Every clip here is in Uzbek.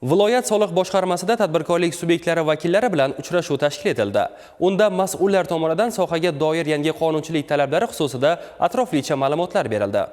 Viloyat soliq boshqarmasida tadbirkorlik subyektlari vakillari bilan uchrashuv tashkil etildi. Unda mas'ullar tomonidan sohaga doir yangi qonunchilik talablari xususida atroflicha ma'lumotlar berildi.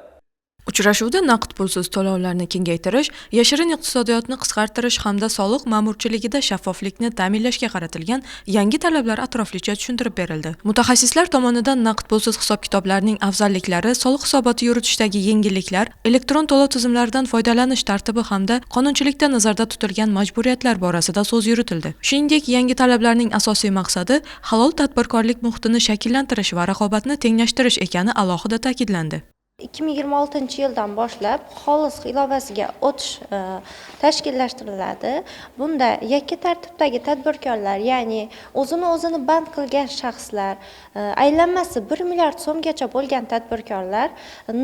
Uchrashuvda naqd pulsiz to'lovlarni kengaytirish, yashirin iqtisodiyotni qisqartirish hamda soliq ma'murchiligida shaffoflikni ta'minlashga qaratilgan yangi talablar atroflicha tushuntirib berildi. Mutaxassislar tomonidan naqd pulsiz hisob-kitoblarning afzalliklari, soliq hisoboti yuritishdagi yengilliklar, elektron to'lov tizimlaridan foydalanish tartibi hamda qonunchilikda nazarda tutilgan majburiyatlar borasida so'z yuritildi. Shuningdek, yangi talablarning asosiy maqsadi halol tadbirkorlik muhitini shakllantirish va raqobatni tenglashtirish ekani alohida ta'kidlandi. 2026-yildan boshlab xolis ilovasiga o'tish tashkillashtiriladi. Bunda yakka tartibdagi tadbirkorlar, ya'ni o'zini band qilgan shaxslar, aylanmasi 1 milliard so'mgacha bo'lgan tadbirkorlar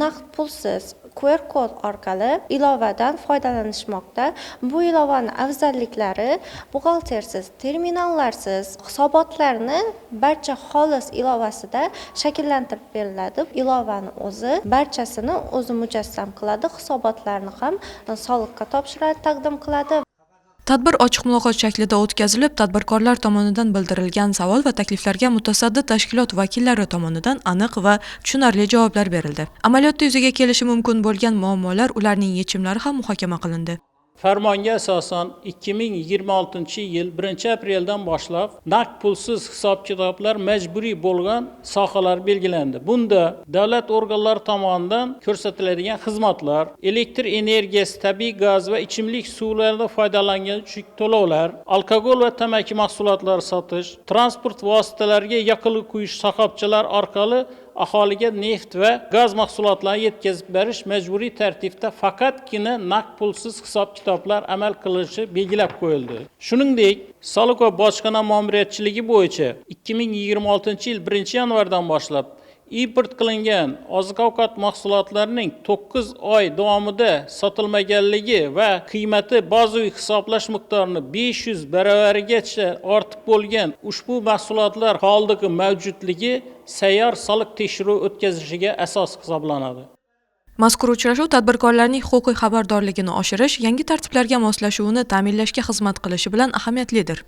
naqd pulsiz QR kod orqali ilovadan foydalanishmoqda. Bu ilovaning afzalliklari buxgaltersiz, terminallarsiz hisobotlarni barcha xolis ilovasida shakllantirib beriladi. Ilovani o'zi barchasini o'zi mujassam qiladi, hisobotlarni ham soliqqa topshiradi, taqdim qiladi. Tadbir ochiq muloqot shaklida o'tkazilib, tadbirkorlar tomonidan bildirilgan savol va takliflarga mutasaddi tashkilot vakillari tomonidan aniq va tushunarli javoblar berildi. Amaliyotda yuzaga kelishi mumkin bo'lgan muammolar, ularning yechimlari ham muhokama qilindi. Farmonga asosan 2026-yil 1-apreldan boshlab naqd pulsiz hisob-kitoblar majburiy bo'lgan sohalar belgilandi. Bunda davlat organlari tomonidan ko'rsatiladigan xizmatlar, elektr energiyasi, tabiiy gaz va ichimlik suvlaridan foydalangan to'lovlar, alkogol va tamaki mahsulotlari sotish, transport vositalariga yoqilg'i quyish shoxobchalar orqali aholiga neft va gaz mahsulotlarini yetkazib berish majburiy tartibda faqatgina naqd pulsiz hisob-kitoblar amal qilishi belgilab qo'yildi. Shuningdek, soliq va bojxona ma'muriyatchiligi bo'yicha 2026-yil 1-yanvardan boshlab import qilingan oziq-ovqat mahsulotlarining 9 oy davomida sotilmaganligi va qiymati bazaviy hisoblash miqdorini 500 baravarigacha ortib bo'lgan ushbu mahsulotlar qoldig'i mavjudligi sayyor soliq tekshiruvi o'tkazilishiga asos hisoblanadi. Mazkur uchrashuv tadbirkorlarning huquqiy xabardorligini oshirish, yangi tartiblarga moslashuvini ta'minlashga xizmat qilishi bilan ahamiyatlidir.